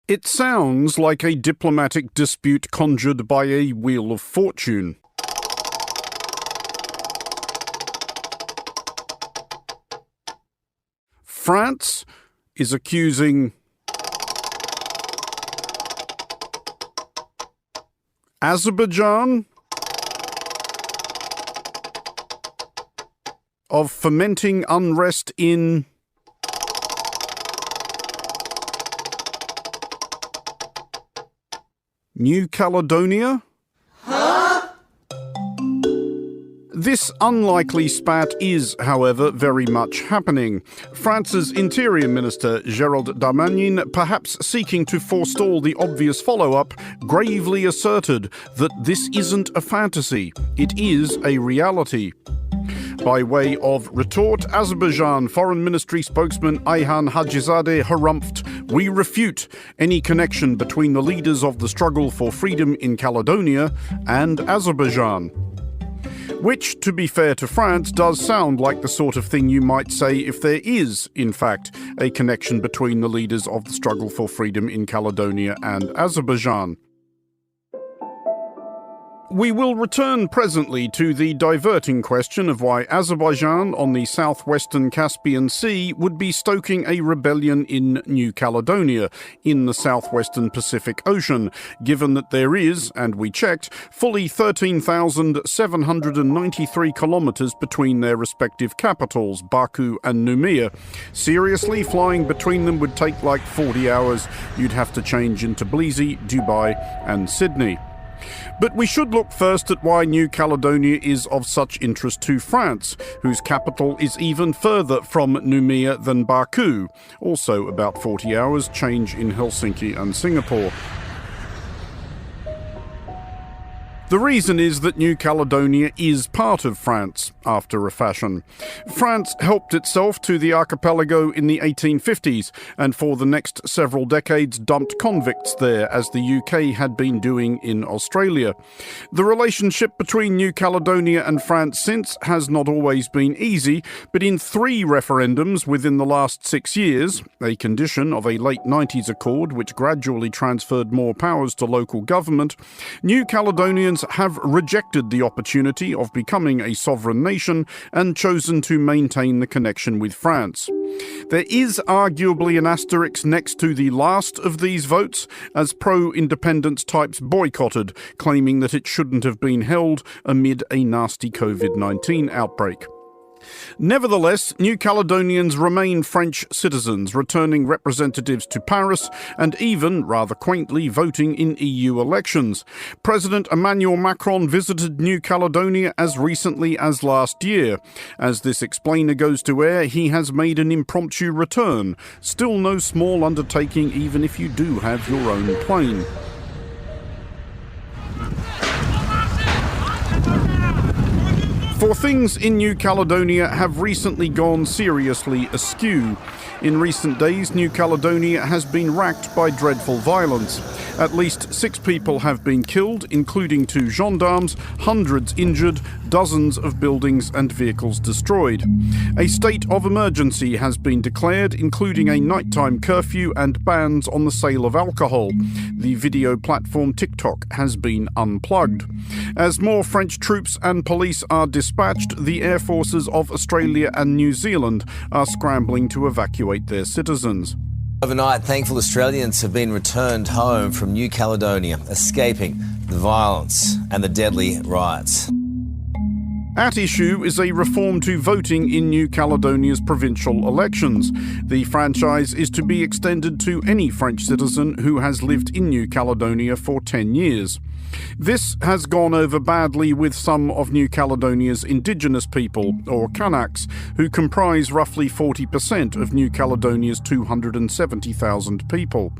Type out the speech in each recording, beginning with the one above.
It sounds like a diplomatic dispute conjured by a wheel of fortune. France is accusing Azerbaijan of fomenting unrest in New Caledonia? This unlikely spat is, however, very much happening. France's Interior Minister, Gérald Darmanin, perhaps seeking to forestall the obvious follow-up, gravely asserted that this isn't a fantasy, it is a reality. By way of retort, Azerbaijan Foreign Ministry spokesman Ayhan Hajizadeh harumphed, "We refute any connection between the leaders of the struggle for freedom in Caledonia and Azerbaijan." Which, to be fair to France, does sound like the sort of thing you might say if there is, in fact, a connection between the leaders of the struggle for freedom in Caledonia and Azerbaijan. We will return presently to the diverting question of why Azerbaijan on the southwestern Caspian Sea would be stoking a rebellion in New Caledonia in the southwestern Pacific Ocean, given that there is, and we checked, fully 13,793 kilometres between their respective capitals, Baku and Noumea. Seriously, flying between them would take like 40 hours. You'd have to change into Tbilisi, Dubai and Sydney. But we should look first at why New Caledonia is of such interest to France, whose capital is even further from Noumea than Baku, also about 40 hours change in Helsinki and Singapore. The reason is that New Caledonia is part of France, after a fashion. France helped itself to the archipelago in the 1850s, and for the next several decades dumped convicts there, as the UK had been doing in Australia. The relationship between New Caledonia and France since has not always been easy, but in 3 referendums within the last 6 years, a condition of a late 90s accord which gradually transferred more powers to local government, New Caledonians have rejected the opportunity of becoming a sovereign nation and chosen to maintain the connection with France. There is arguably an asterisk next to the last of these votes, as pro-independence types boycotted, claiming that it shouldn't have been held amid a nasty COVID-19 outbreak. Nevertheless, New Caledonians remain French citizens, returning representatives to Paris and even, rather quaintly, voting in EU elections. President Emmanuel Macron visited New Caledonia as recently as last year. As this explainer goes to air, he has made an impromptu return. Still no small undertaking, even if you do have your own plane. For things in New Caledonia have recently gone seriously askew. In recent days, New Caledonia has been racked by dreadful violence. At least 6 people have been killed, including 2 gendarmes, hundreds injured, dozens of buildings and vehicles destroyed. A state of emergency has been declared, including a nighttime curfew and bans on the sale of alcohol. The video platform TikTok has been unplugged. As more French troops and police are dispatched, the air forces of Australia and New Zealand are scrambling to evacuate their citizens. Overnight, thankful Australians have been returned home from New Caledonia, escaping the violence and the deadly riots. At issue is a reform to voting in New Caledonia's provincial elections. The franchise is to be extended to any French citizen who has lived in New Caledonia for 10 years. This has gone over badly with some of New Caledonia's indigenous people, or Kanaks, who comprise roughly 40% of New Caledonia's 270,000 people.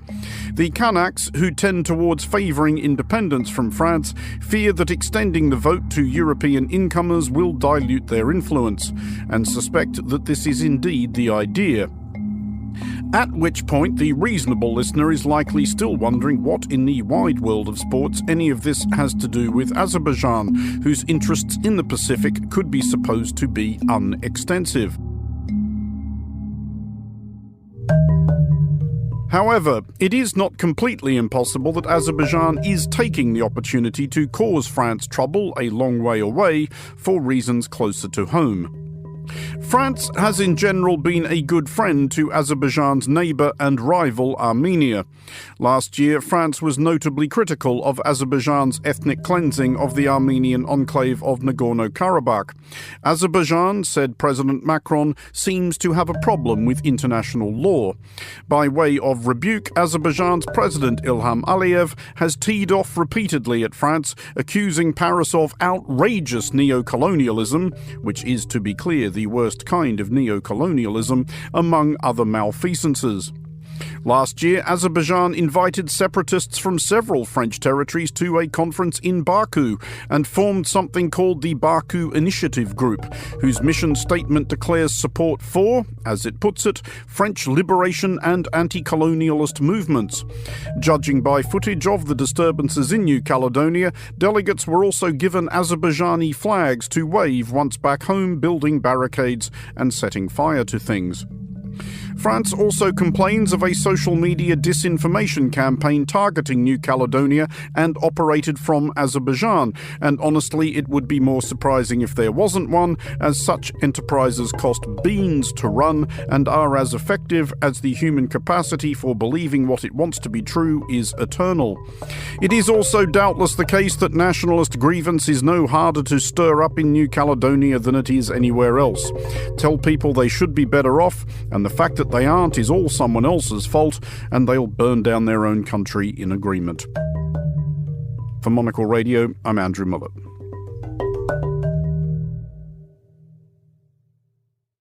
The Kanaks, who tend towards favouring independence from France, fear that extending the vote to European incomers will dilute their influence, and suspect that this is indeed the idea. At which point the reasonable listener is likely still wondering what in the wide world of sports any of this has to do with Azerbaijan, whose interests in the Pacific could be supposed to be unextensive. However, it is not completely impossible that Azerbaijan is taking the opportunity to cause France trouble a long way away for reasons closer to home. France has in general been a good friend to Azerbaijan's neighbour and rival Armenia. Last year, France was notably critical of Azerbaijan's ethnic cleansing of the Armenian enclave of Nagorno-Karabakh. Azerbaijan, said President Macron, seems to have a problem with international law. By way of rebuke, Azerbaijan's President Ilham Aliyev has teed off repeatedly at France, accusing Paris of outrageous neo-colonialism, which is, to be clear, the worst kind of neo-colonialism, among other malfeasances. Last year, Azerbaijan invited separatists from several French territories to a conference in Baku and formed something called the Baku Initiative Group, whose mission statement declares support for, as it puts it, French liberation and anti-colonialist movements. Judging by footage of the disturbances in New Caledonia, delegates were also given Azerbaijani flags to wave once back home, building barricades and setting fire to things. France also complains of a social media disinformation campaign targeting New Caledonia and operated from Azerbaijan, and honestly it would be more surprising if there wasn't one, as such enterprises cost beans to run and are as effective as the human capacity for believing what it wants to be true is eternal. It is also doubtless the case that nationalist grievance is no harder to stir up in New Caledonia than it is anywhere else. Tell people they should be better off, and the fact that they aren't is all someone else's fault, and they'll burn down their own country in agreement. For Monocle Radio, I'm Andrew Mueller.